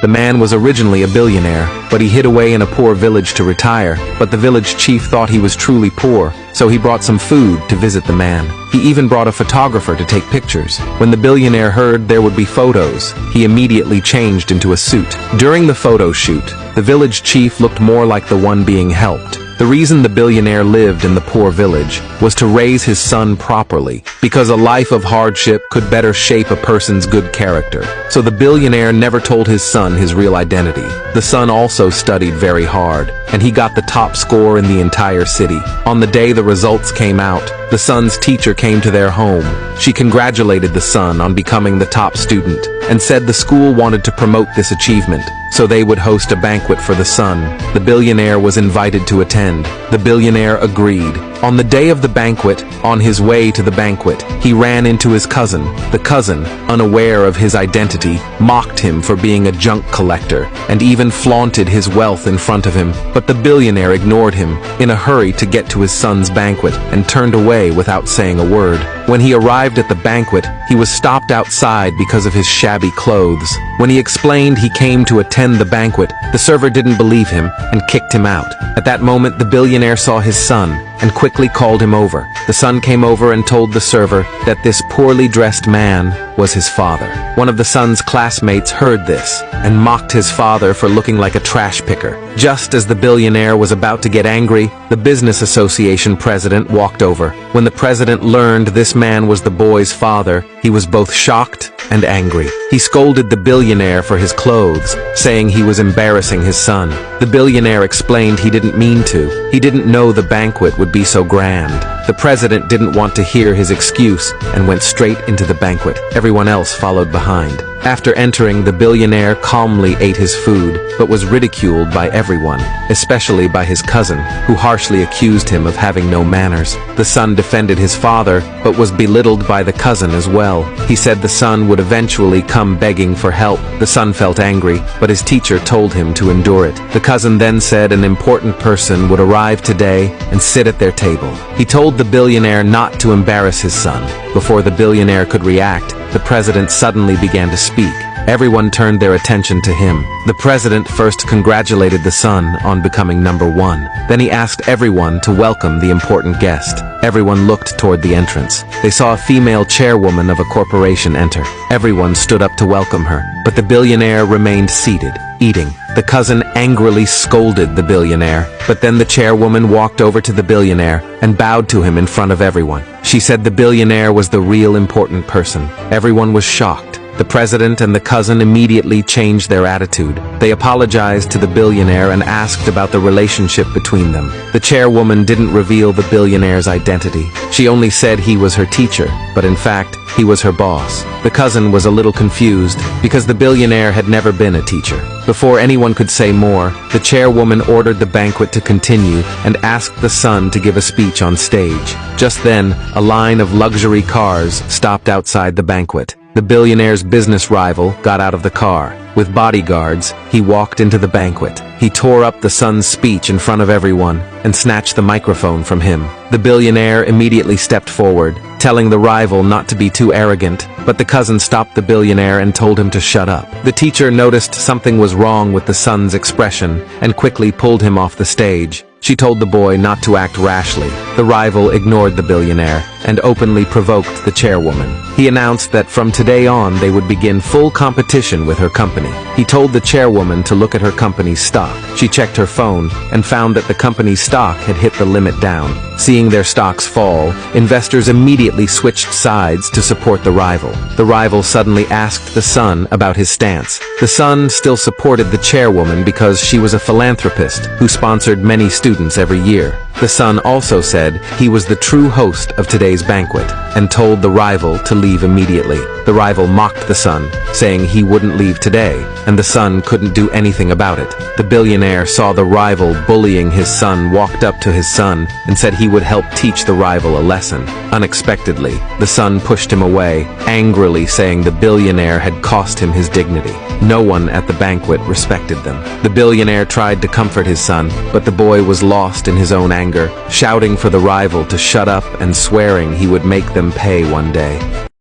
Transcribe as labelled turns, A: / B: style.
A: The man was originally a billionaire, but he hid away in a poor village to retire. But the village chief thought he was truly poor, so he brought some food to visit the man. He even brought a photographer to take pictures. When the billionaire heard there would be photos, he immediately changed into a suit. During the photo shoot, the village chief looked more like the one being helped. The reason the billionaire lived in the poor village was to raise his son properly, because a life of hardship could better shape a person's good character. So the billionaire never told his son his real identity. The son also studied very hard, and he got the top score in the entire city. On the day the results came out, the son's teacher came to their home. She congratulated the son on becoming the top student, and said the school wanted to promote this achievement, so they would host a banquet for the son. The billionaire was invited to attend. The billionaire agreed. On the day of the banquet, on his way to the banquet, he ran into his cousin. The cousin, unaware of his identity, mocked him for being a junk collector, and even flaunted his wealth in front of him. But the billionaire ignored him, in a hurry to get to his son's banquet, and turned away without saying a word. When he arrived at the banquet, he was stopped outside because of his shabby clothes. When he explained he came to attend the banquet, the server didn't believe him and kicked him out. At that moment, the billionaire saw his son and quickly called him over. The son came over and told the server that this poorly dressed man was his father. One of the son's classmates heard this and mocked his father for looking like a trash picker. Just as the billionaire was about to get angry, the business association president walked over. When the president learned this man was the boy's father, he was both shocked and angry. He scolded the billionaire for his clothes, saying he was embarrassing his son. The billionaire explained he didn't mean to. He didn't know the banquet would be so grand. The president didn't want to hear his excuse and went straight into the banquet. Everyone else followed behind. After entering, the billionaire calmly ate his food, but was ridiculed by everyone, especially by his cousin, who harshly accused him of having no manners. The son defended his father, but was belittled by the cousin as well. He said the son would eventually come begging for help. The son felt angry, but his teacher told him to endure it. The cousin then said an important person would arrive today and sit at their table. He told the billionaire not to embarrass his son. Before the billionaire could react, the president suddenly began to speak. Everyone turned their attention to him. The president first congratulated the son on becoming number one. Then he asked everyone to welcome the important guest. Everyone looked toward the entrance. They saw a female chairwoman of a corporation enter. Everyone stood up to welcome her, but the billionaire remained seated, eating. The cousin angrily scolded the billionaire, but then the chairwoman walked over to the billionaire and bowed to him in front of everyone. She said the billionaire was the real important person. Everyone was shocked. The president and the cousin immediately changed their attitude. They apologized to the billionaire and asked about the relationship between them. The chairwoman didn't reveal the billionaire's identity. She only said he was her teacher, but in fact, he was her boss. The cousin was a little confused because the billionaire had never been a teacher. Before anyone could say more, the chairwoman ordered the banquet to continue and asked the son to give a speech on stage. Just then, a line of luxury cars stopped outside the banquet. The billionaire's business rival got out of the car. With bodyguards, he walked into the banquet. He tore up the son's speech in front of everyone and snatched the microphone from him. The billionaire immediately stepped forward, telling the rival not to be too arrogant, but the cousin stopped the billionaire and told him to shut up. The teacher noticed something was wrong with the son's expression and quickly pulled him off the stage. She told the boy not to act rashly. The rival ignored the billionaire and openly provoked the chairwoman. He announced that from today on they would begin full competition with her company. He told the chairwoman to look at her company's stock. She checked her phone and found that the company's stock had hit the limit down. Seeing their stocks fall, investors immediately switched sides to support the rival. The rival suddenly asked the son about his stance. The son still supported the chairwoman because she was a philanthropist who sponsored many students every year. The son also said he was the true host of today's banquet and told the rival to leave immediately. The rival mocked the son, saying he wouldn't leave today, and the son couldn't do anything about it. The billionaire saw the rival bullying his son, walked up to his son, and said he would help teach the rival a lesson. Unexpectedly, the son pushed him away, angrily saying the billionaire had cost him his dignity. No one at the banquet respected them. The billionaire tried to comfort his son, but the boy was lost in his own anger, shouting for the rival to shut up and swearing he would make them pay one day.